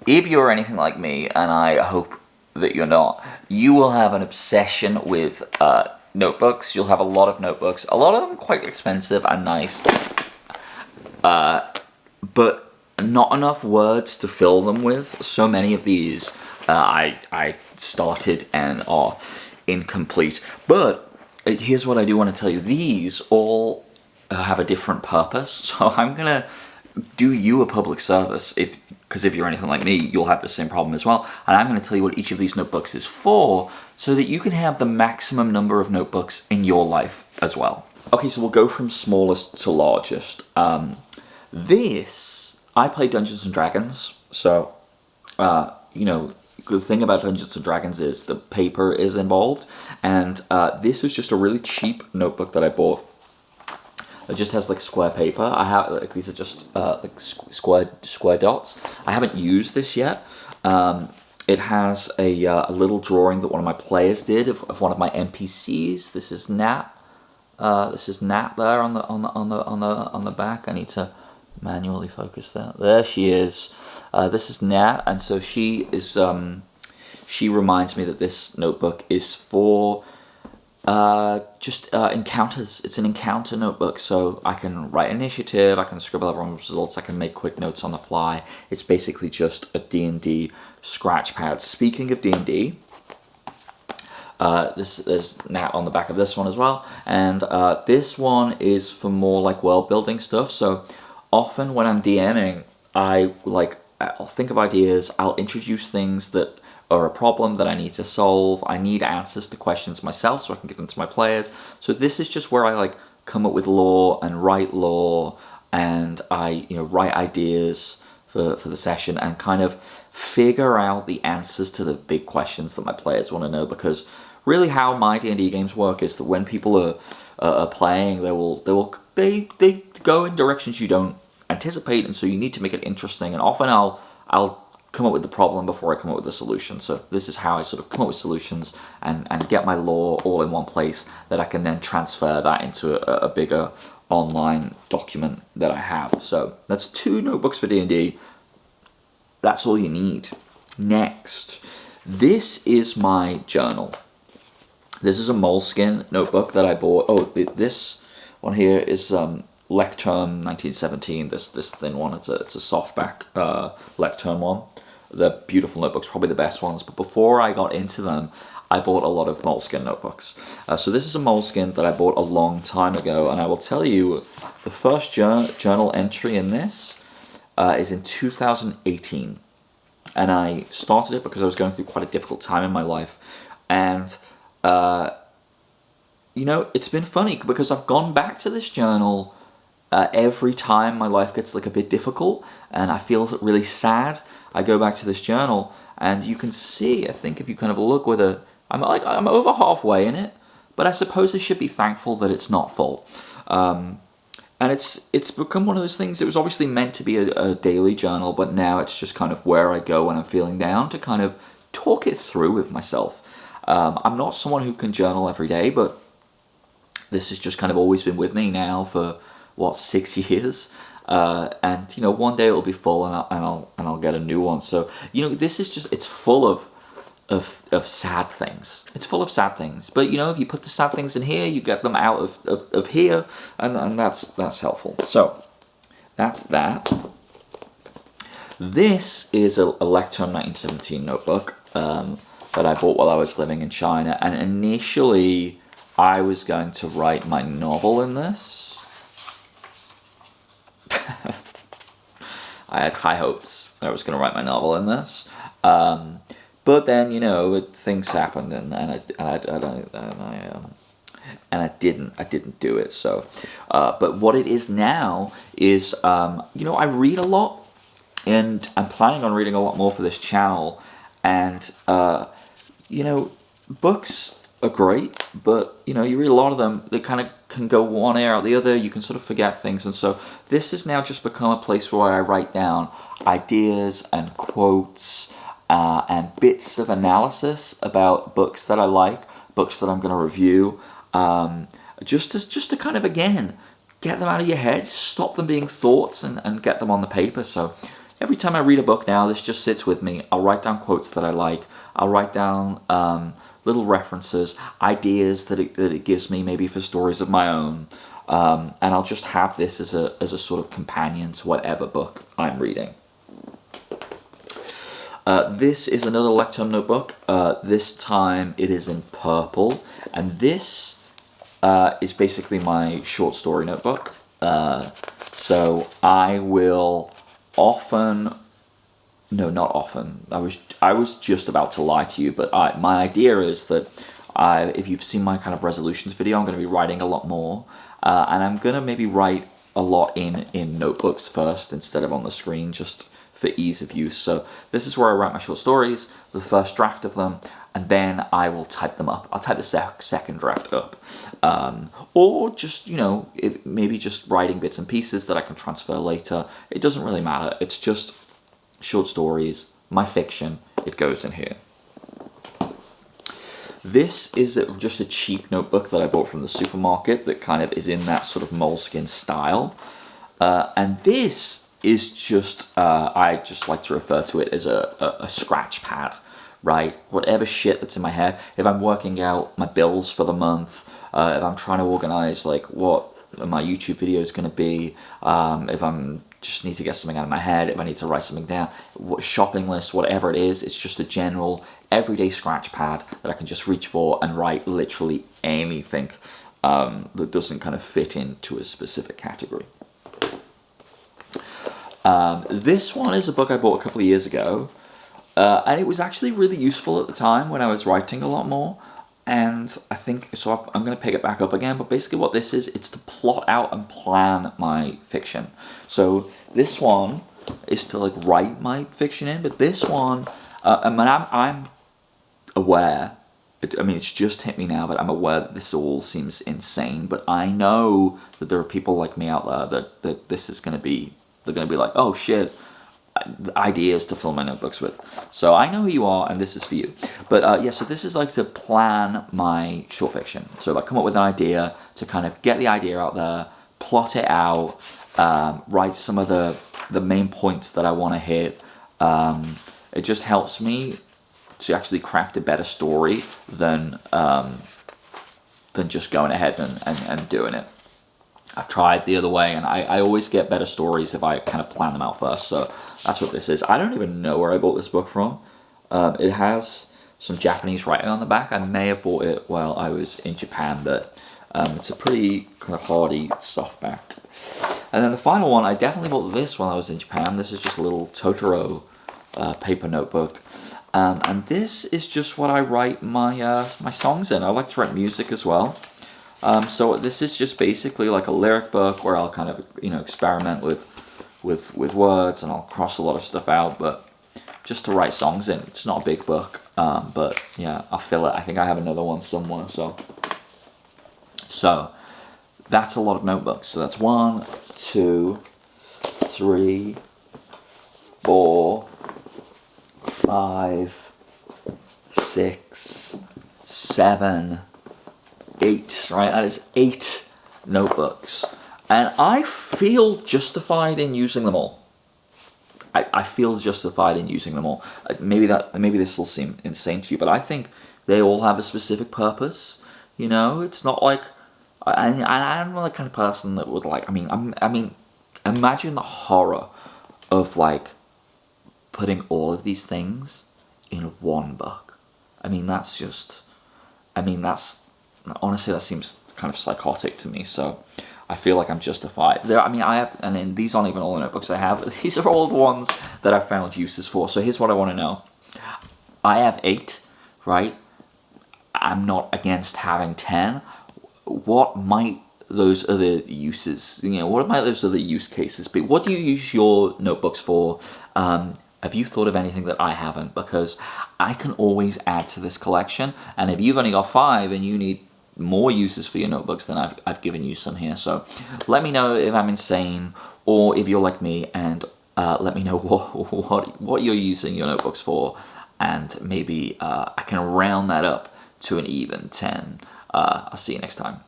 If you're anything like me, and I hope that you're not, you will have an obsession with notebooks. You'll have a lot of notebooks, a lot of them quite expensive and nice, but not enough words to fill them with. So many of these I started and are incomplete. But here's what I do want to tell you. These all have a different purpose. So I'm going to do you a public service, because if you're anything like me, you'll have the same problem as well. And I'm going to tell you what each of these notebooks is for, so that you can have the maximum number of notebooks in your life as well. Okay, so we'll go from smallest to largest. I play Dungeons and Dragons, so the thing about Dungeons and Dragons is the paper is involved, and this is just a really cheap notebook that I bought. It just has like square paper. I have like these are just like square dots. I haven't used this yet. It has a little drawing that one of my players did of one of my NPCs. This is Nat. This is Nat there on the back. I need to manually focus that. There she is. This is Nat, and so she is. She reminds me that this notebook is for encounters. It's an encounter notebook, so I can write initiative, I can scribble everyone's results, I can make quick notes on the fly. It's basically just a D&D scratch pad. Speaking of D&D, there's Nat on the back of this one as well, and this one is for more like world building stuff. So often when I'm DMing, I'll think of ideas, I'll introduce things that are a problem that I need to solve. I need answers to questions myself so I can give them to my players. So this is just where I come up with lore and write lore, and I write ideas for the session and kind of figure out the answers to the big questions that my players want to know. Because really, how my D&D games work is that when people are playing, they go in directions you don't anticipate, and so you need to make it interesting. And often I'll come up with the problem before I come up with the solution. So this is how I sort of come up with solutions and get my lore all in one place that I can then transfer that into a bigger online document that I have. So that's 2 notebooks for D&D. That's all you need. Next, this is my journal. This is a moleskin notebook that I bought. Oh, this one here is Electon 1917. This thin one. It's a softback Electon one. They're beautiful notebooks, probably the best ones. But before I got into them, I bought a lot of moleskin notebooks. So this is a moleskin that I bought a long time ago, and I will tell you, the first journal entry in this is in 2018. And I started it because I was going through quite a difficult time in my life. And, it's been funny because I've gone back to this journal every time my life gets a bit difficult and I feel really sad. I go back to this journal, and you can see, I think if you kind of look I'm over halfway in it, but I suppose I should be thankful that it's not full. And it's become one of those things. It was obviously meant to be a daily journal, but now it's just kind of where I go when I'm feeling down to kind of talk it through with myself. I'm not someone who can journal every day, but this has just kind of always been with me now for 6 years. And one day it'll be full, and I'll get a new one. So this is just, it's full of sad things. It's full of sad things. But if you put the sad things in here, you get them out of here, and that's helpful. So that's that. This is a Electon 1917 notebook that I bought while I was living in China, and initially I was going to write my novel in this. I had high hopes that I was going to write my novel in this, but then things happened, and I didn't do it. So, but what it is now is I read a lot, and I'm planning on reading a lot more for this channel, and books are great, but you read a lot of them, they kind of can go one ear out the other. You can sort of forget things, and so this has now just become a place where I write down ideas and quotes and bits of analysis about books that I like, books that I'm going to review, just to kind of, again, get them out of your head, stop them being thoughts, and get them on the paper. So every time I read a book now, this just sits with me. I'll write down quotes that I like. I'll write down little references, ideas that it gives me, maybe for stories of my own. And I'll just have this as a sort of companion to whatever book I'm reading. This is another Electon notebook. This time it is in purple, and this is basically my short story notebook. So I will often, no, not often. I was just about to lie to you, but my idea is that if you've seen my kind of resolutions video, I'm going to be writing a lot more, and I'm going to maybe write a lot in notebooks first instead of on the screen, just for ease of use. So this is where I write my short stories, the first draft of them, and then I will type them up. I'll type the second draft up. Or just, maybe just writing bits and pieces that I can transfer later. It doesn't really matter. It's just short stories, my fiction, it goes in here. This is just a cheap notebook that I bought from the supermarket that kind of is in that sort of moleskin style. And this is just, I just like to refer to it as a scratch pad, right? Whatever shit that's in my head. If I'm working out my bills for the month, if I'm trying to organize like what my YouTube video is going to be, if I'm just need to get something out of my head, if I need to write something down, shopping list, whatever it is, it's just a general everyday scratch pad that I can just reach for and write literally anything that doesn't kind of fit into a specific category. This one is a book I bought a couple of years ago, and it was actually really useful at the time when I was writing a lot more, and I think, so I'm going to pick it back up again, but basically what this is, it's to plot out and plan my fiction. So this one is to like write my fiction in, but this one, I'm aware, it's just hit me now that I'm aware that this all seems insane, but I know that there are people like me out there that this is going to be, they're going to be like, oh shit, ideas to fill my notebooks with. So I know who you are, and this is for you. But yeah, so this is like to plan my short fiction. So like come up with an idea, to kind of get the idea out there, plot it out, write some of the main points that I want to hit. It just helps me to actually craft a better story than just going ahead and doing it. I've tried the other way, and I always get better stories if I kind of plan them out first. So that's what this is. I don't even know where I bought this book from. It has some Japanese writing on the back. I may have bought it while I was in Japan, but it's a pretty kind of hardy softback. And then the final one, I definitely bought this while I was in Japan. This is just a little Totoro paper notebook. And this is just what I write my my songs in. I like to write music as well. So this is just basically like a lyric book where I'll kind of, experiment with words, and I'll cross a lot of stuff out, but just to write songs in. It's not a big book, but yeah, I'll fill it. I think I have another one somewhere, so that's a lot of notebooks. So that's 1, 2, 3, 4, 5, 6, 7, 8, right? That is 8 notebooks. And I feel justified in using them all. I feel justified in using them all. Maybe this will seem insane to you, but I think they all have a specific purpose. It's not like, I'm not the kind of person that would like, I mean, imagine the horror of like putting all of these things in one book. Honestly, that seems kind of psychotic to me, so I feel like I'm justified. I have, and then these aren't even all the notebooks I have. These are all the ones that I've found uses for. So here's what I want to know. I have 8, right? I'm not against having 10. What might those other uses, what might those other use cases be? What do you use your notebooks for? Have you thought of anything that I haven't? Because I can always add to this collection, and if you've only got 5 and you need more uses for your notebooks, then I've given you some here. So let me know if I'm insane, or if you're like me, and let me know what you're using your notebooks for, and maybe I can round that up to an even 10. I'll see you next time.